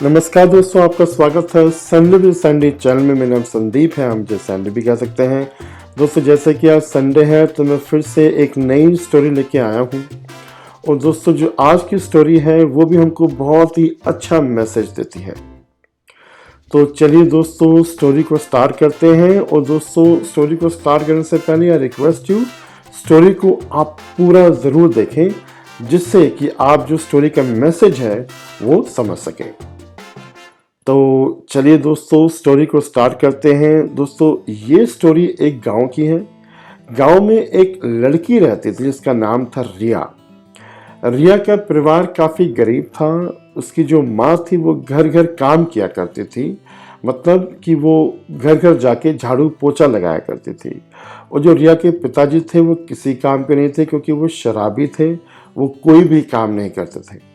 नमस्कार दोस्तों, आपका स्वागत है संडे विद संडे चैनल में। मेरा नाम संदीप है, हम मुझे संडे भी कह सकते हैं। दोस्तों, जैसे कि आज संडे है तो मैं फिर से एक नई स्टोरी लेके आया हूँ। और दोस्तों, जो आज की स्टोरी है वो भी हमको बहुत ही अच्छा मैसेज देती है। तो चलिए दोस्तों, स्टोरी को स्टार्ट करते हैं। और दोस्तों, स्टोरी को स्टार्ट करने से पहले आई रिक्वेस्ट यू, स्टोरी को आप पूरा ज़रूर देखें, जिससे कि आप जो स्टोरी का मैसेज है वो समझ सकें। तो चलिए दोस्तों, स्टोरी को स्टार्ट करते हैं। दोस्तों, ये स्टोरी एक गांव की है। गांव में एक लड़की रहती थी जिसका नाम था रिया। रिया का परिवार काफ़ी गरीब था। उसकी जो माँ थी वो घर घर काम किया करती थी, मतलब कि वो घर घर जाके झाड़ू पोछा लगाया करती थी। और जो रिया के पिताजी थे वो किसी काम के नहीं थे, क्योंकि वो शराबी थे, वो कोई भी काम नहीं करते थे।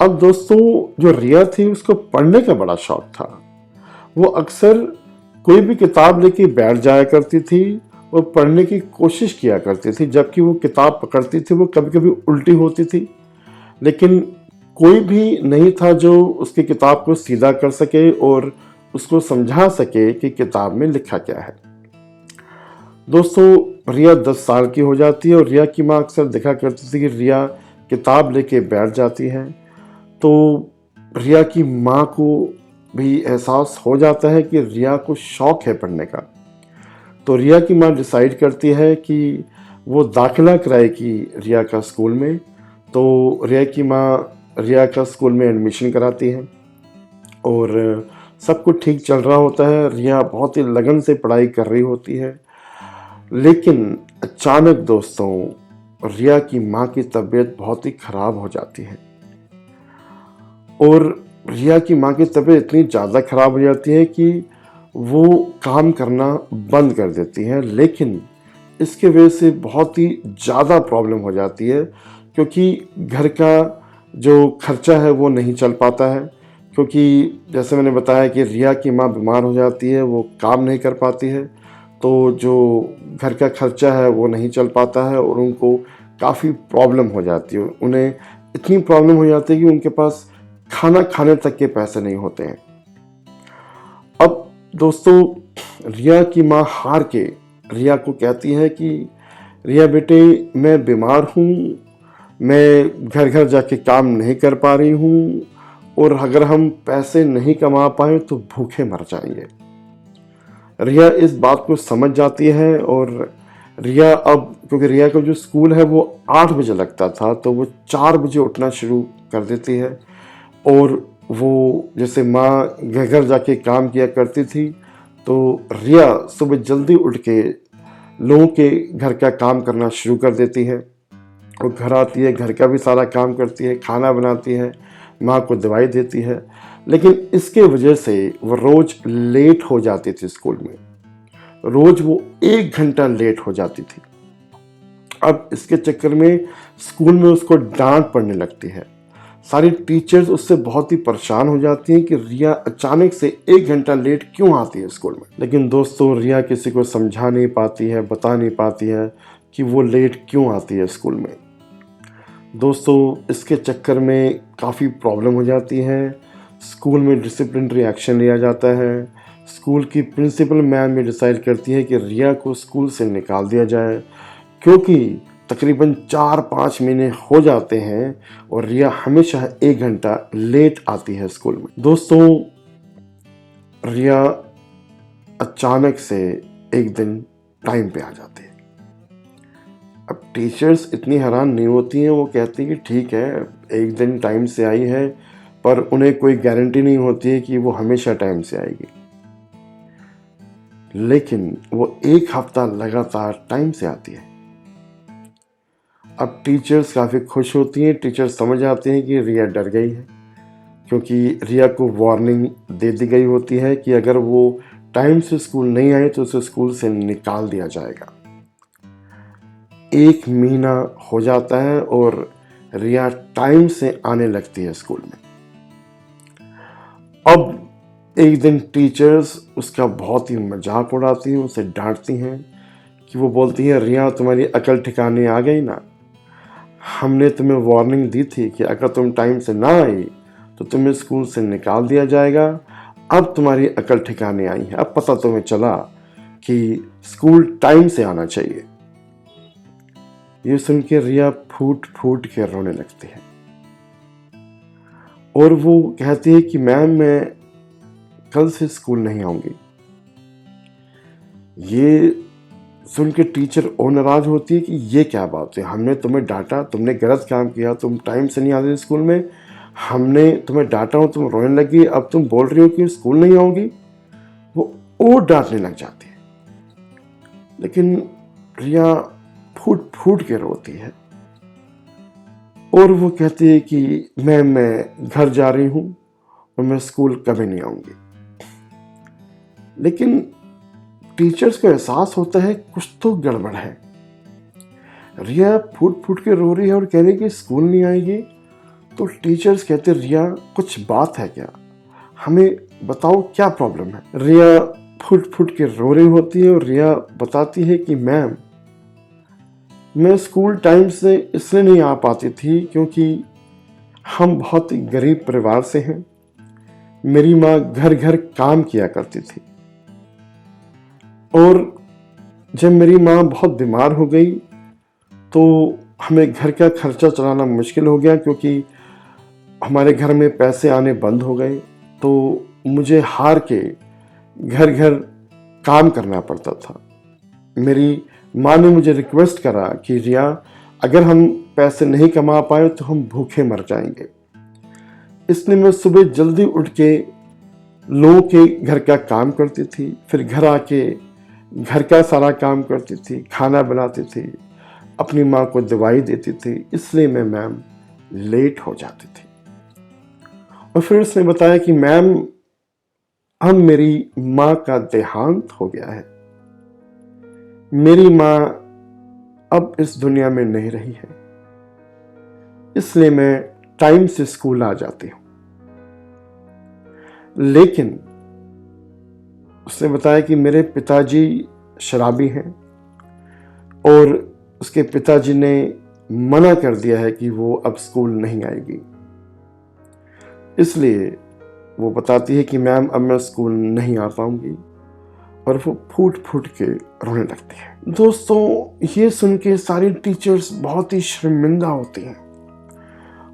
अब दोस्तों, जो रिया थी उसको पढ़ने का बड़ा शौक था। वो अक्सर कोई भी किताब लेके बैठ जाया करती थी और पढ़ने की कोशिश किया करती थी। जबकि वो किताब पकड़ती थी वो कभी कभी उल्टी होती थी, लेकिन कोई भी नहीं था जो उसकी किताब को सीधा कर सके और उसको समझा सके कि किताब में लिखा क्या है। दोस्तों, रिया 10 साल की हो जाती है और रिया की माँ अक्सर देखा करती थी कि रिया किताब लेके बैठ जाती है। तो रिया की माँ को भी एहसास हो जाता है कि रिया को शौक है पढ़ने का। तो रिया की माँ डिसाइड करती है कि वो दाखिला कराएगी रिया का स्कूल में। तो रिया की माँ रिया का स्कूल में एडमिशन कराती है और सब कुछ ठीक चल रहा होता है। रिया बहुत ही लगन से पढ़ाई कर रही होती है, लेकिन अचानक दोस्तों, रिया की माँ की तबीयत बहुत ही खराब हो जाती है। और रिया की माँ की तबीयत इतनी ज़्यादा ख़राब हो जाती है कि वो काम करना बंद कर देती है। लेकिन इसके वजह से बहुत ही ज़्यादा प्रॉब्लम हो जाती है, क्योंकि घर का जो खर्चा है वो नहीं चल पाता है। क्योंकि जैसे मैंने बताया कि रिया की माँ बीमार हो जाती है, वो काम नहीं कर पाती है, तो जो घर का खर्चा है वो नहीं चल पाता है और उनको काफ़ी प्रॉब्लम हो जाती है। उन्हें इतनी प्रॉब्लम हो जाती है कि उनके पास खाना खाने तक के पैसे नहीं होते हैं। अब दोस्तों, रिया की माँ हार के रिया को कहती है कि रिया बेटे, मैं बीमार हूँ, मैं घर घर जाके काम नहीं कर पा रही हूँ, और अगर हम पैसे नहीं कमा पाए तो भूखे मर जाएंगे। रिया इस बात को समझ जाती है और रिया, अब क्योंकि रिया का जो स्कूल है वो 8 बजे लगता था, तो वो 4 बजे उठना शुरू कर देती है। और वो जैसे माँ घर घर जाके काम किया करती थी, तो रिया सुबह जल्दी उठ के लोगों के घर का काम करना शुरू कर देती है। और घर आती है, घर का भी सारा काम करती है, खाना बनाती है, माँ को दवाई देती है। लेकिन इसके वजह से वो रोज़ लेट हो जाती थी स्कूल में। रोज़ वो 1 घंटा लेट हो जाती थी। अब इसके चक्कर में स्कूल में उसको डांट पड़ने लगती है। सारी टीचर्स उससे बहुत ही परेशान हो जाती हैं कि रिया अचानक से 1 घंटा लेट क्यों आती है स्कूल में। लेकिन दोस्तों, रिया किसी को समझा नहीं पाती है, बता नहीं पाती है कि वो लेट क्यों आती है स्कूल में। दोस्तों, इसके चक्कर में काफ़ी प्रॉब्लम हो जाती है। स्कूल में डिसिप्लिनरी एक्शन लिया जाता है। स्कूल की प्रिंसिपल मैम ये डिसाइड करती है कि रिया को स्कूल से निकाल दिया जाए, क्योंकि तकरीबन 4-5 महीने हो जाते हैं और रिया हमेशा 1 घंटा लेट आती है स्कूल में। दोस्तों, रिया अचानक से एक दिन टाइम पे आ जाती है। अब टीचर्स इतनी हैरान नहीं होती हैं, वो कहती हैं कि ठीक है, एक दिन टाइम से आई है, पर उन्हें कोई गारंटी नहीं होती है कि वो हमेशा टाइम से आएगी। लेकिन वो 1 हफ्ता लगातार टाइम से आती है। अब टीचर्स काफ़ी खुश होती हैं। टीचर्स समझ आते हैं कि रिया डर गई है, क्योंकि रिया को वार्निंग दे दी गई होती है कि अगर वो टाइम से स्कूल नहीं आए तो उसे स्कूल से निकाल दिया जाएगा। 1 महीना हो जाता है और रिया टाइम से आने लगती है स्कूल में। अब एक दिन टीचर्स उसका बहुत ही मजाक उड़ाती हैं, उसे डांटती हैं कि वो बोलती हैं, रिया तुम्हारी अकल ठिकाने आ गई ना, हमने तुम्हें वार्निंग दी थी कि अगर तुम टाइम से ना आई तो तुम्हें स्कूल से निकाल दिया जाएगा। अब तुम्हारी अकल ठिकाने आई है, अब पता तुम्हें चला कि स्कूल टाइम से आना चाहिए। ये सुन के रिया फूट फूट के रोने लगती है और वो कहती है कि मैम मैं कल से स्कूल नहीं आऊंगी। ये सुन के टीचर और नाराज होती है कि ये क्या बात है, हमने तुम्हें डांटा, तुमने गलत काम किया, तुम टाइम से नहीं आते स्कूल में, हमने तुम्हें डांटा हो, तुम रोने लगी, अब तुम बोल रही हो कि स्कूल नहीं आओगी। वो और डांटने लग जाती है, लेकिन रिया फूट फूट के रोती है और वो कहती है कि मैं घर जा रही हूं और मैं स्कूल कभी नहीं आऊंगी। लेकिन टीचर्स को एहसास होता है कुछ तो गड़बड़ है। रिया फूट फूट के रो रही है और कह रही है कि स्कूल नहीं आएगी। तो टीचर्स कहते रिया कुछ बात है क्या, हमें बताओ क्या प्रॉब्लम है। रिया फूट फूट के रो रही होती है और रिया बताती है कि मैम मैं स्कूल टाइम से इसलिए नहीं आ पाती थी क्योंकि हम बहुत ही गरीब परिवार से हैं। मेरी माँ घर घर काम किया करती थी और जब मेरी माँ बहुत बीमार हो गई तो हमें घर का खर्चा चलाना मुश्किल हो गया क्योंकि हमारे घर में पैसे आने बंद हो गए। तो मुझे हार के घर घर काम करना पड़ता था। मेरी माँ ने मुझे रिक्वेस्ट करा कि रिया अगर हम पैसे नहीं कमा पाए तो हम भूखे मर जाएंगे। इसलिए मैं सुबह जल्दी उठ के लोगों के घर का काम करती थी, फिर घर आके घर का सारा काम करती थी, खाना बनाती थी, अपनी माँ को दवाई देती थी, इसलिए मैं मैम लेट हो जाती थी। और फिर उसने बताया कि मैम अब मेरी माँ का देहांत हो गया है, मेरी माँ अब इस दुनिया में नहीं रही है, इसलिए मैं टाइम से स्कूल आ जाती हूँ। लेकिन उसने बताया कि मेरे पिताजी शराबी हैं और उसके पिताजी ने मना कर दिया है कि वो अब स्कूल नहीं आएगी। इसलिए वो बताती है कि मैम अब मैं स्कूल नहीं आ पाऊंगी और वो फूट फूट के रोने लगती है। दोस्तों ये सुन के सारे टीचर्स बहुत ही शर्मिंदा होती हैं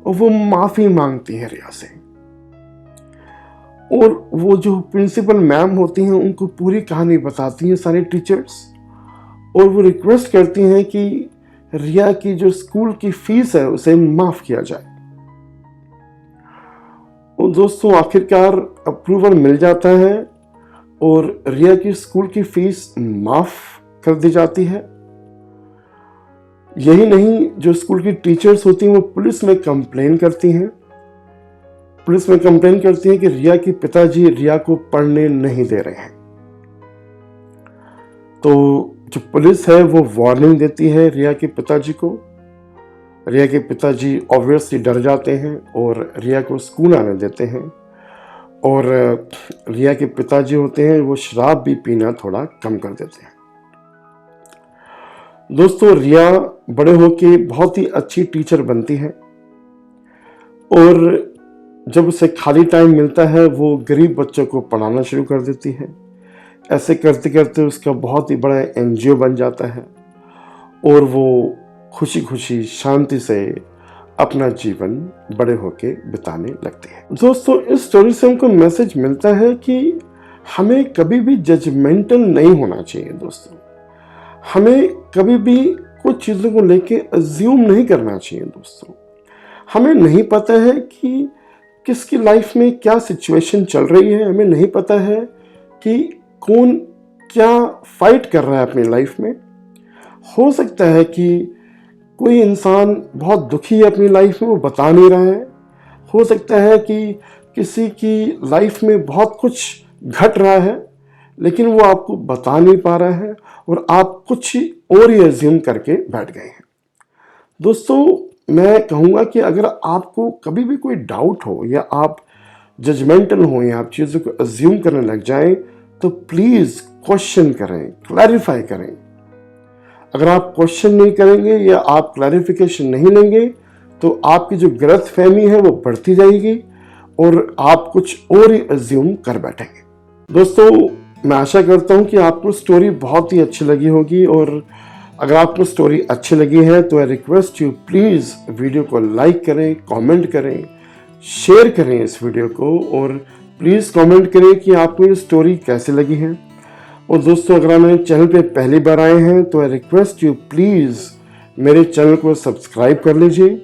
और वो माफ़ी मांगती हैं रिया से। और वो जो प्रिंसिपल मैम होती हैं उनको पूरी कहानी बताती हैं सारे टीचर्स और वो रिक्वेस्ट करती हैं कि रिया की जो स्कूल की फीस है उसे माफ़ किया जाए। और दोस्तों आखिरकार अप्रूवल मिल जाता है और रिया की स्कूल की फीस माफ़ कर दी जाती है। यही नहीं, जो स्कूल की टीचर्स होती हैं वो पुलिस में कंप्लेन करती हैं। पुलिस में कंप्लेन करती है कि रिया के पिताजी रिया को पढ़ने नहीं दे रहे हैं। तो जो पुलिस है वो वार्निंग देती है रिया के पिताजी को। रिया के पिताजी ऑब्वियसली डर जाते हैं और रिया को स्कूल आने देते हैं। और रिया के पिताजी होते हैं वो शराब भी पीना थोड़ा कम कर देते हैं। दोस्तों रिया बड़े होके बहुत ही अच्छी टीचर बनती है और जब उसे खाली टाइम मिलता है वो गरीब बच्चों को पढ़ाना शुरू कर देती है। ऐसे करते करते उसका बहुत ही बड़ा एनजीओ बन जाता है और वो खुशी खुशी शांति से अपना जीवन बड़े होके बिताने लगती है। दोस्तों इस स्टोरी से हमको मैसेज मिलता है कि हमें कभी भी जजमेंटल नहीं होना चाहिए। दोस्तों हमें कभी भी कुछ चीज़ों को लेके अज्यूम नहीं करना चाहिए। दोस्तों हमें नहीं पता है कि किसकी लाइफ में क्या सिचुएशन चल रही है, हमें नहीं पता है कि कौन क्या फाइट कर रहा है अपनी लाइफ में। हो सकता है कि कोई इंसान बहुत दुखी है अपनी लाइफ में, वो बता नहीं रहा है। हो सकता है कि किसी की लाइफ में बहुत कुछ घट रहा है लेकिन वो आपको बता नहीं पा रहा है और आप कुछ और ही अज्यूम करके बैठ गए हैं। दोस्तों मैं कहूँगा कि अगर आपको कभी भी कोई डाउट हो या आप जजमेंटल हो या आप चीज़ों को अज्यूम करने लग जाएं तो प्लीज़ क्वेश्चन करें, क्लैरिफाई करें। अगर आप क्वेश्चन नहीं करेंगे या आप क्लैरिफिकेशन नहीं लेंगे तो आपकी जो गलतफहमी है वो बढ़ती जाएगी और आप कुछ और ही अज्यूम कर बैठेंगे। दोस्तों, मैं आशा करता हूँ कि आपको स्टोरी बहुत ही अच्छी लगी होगी, और अगर आपको स्टोरी अच्छी लगी है तो I request you please video को लाइक करें, कमेंट करें, शेयर करें इस वीडियो को, और प्लीज़ कमेंट करें कि आपको ये स्टोरी कैसी लगी है। और दोस्तों, अगर आप मेरे चैनल पे पहली बार आए हैं तो आई रिक्वेस्ट यू प्लीज़ मेरे चैनल को सब्सक्राइब कर लीजिए।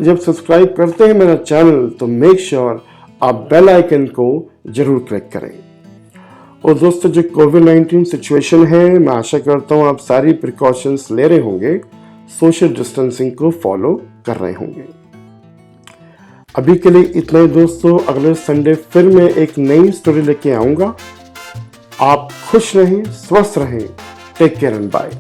जब सब्सक्राइब करते हैं मेरा चैनल तो मेक श्योर आप बेल आइकन को जरूर क्लिक करें। और दोस्तों, जो कोविड-19 सिचुएशन है, मैं आशा करता हूँ आप सारी प्रिकॉशंस ले रहे होंगे, सोशल डिस्टेंसिंग को फॉलो कर रहे होंगे। अभी के लिए इतना ही दोस्तों, अगले संडे फिर मैं एक नई स्टोरी लेके आऊँगा। आप खुश रहें, स्वस्थ रहें, टेक केयर एंड बाय।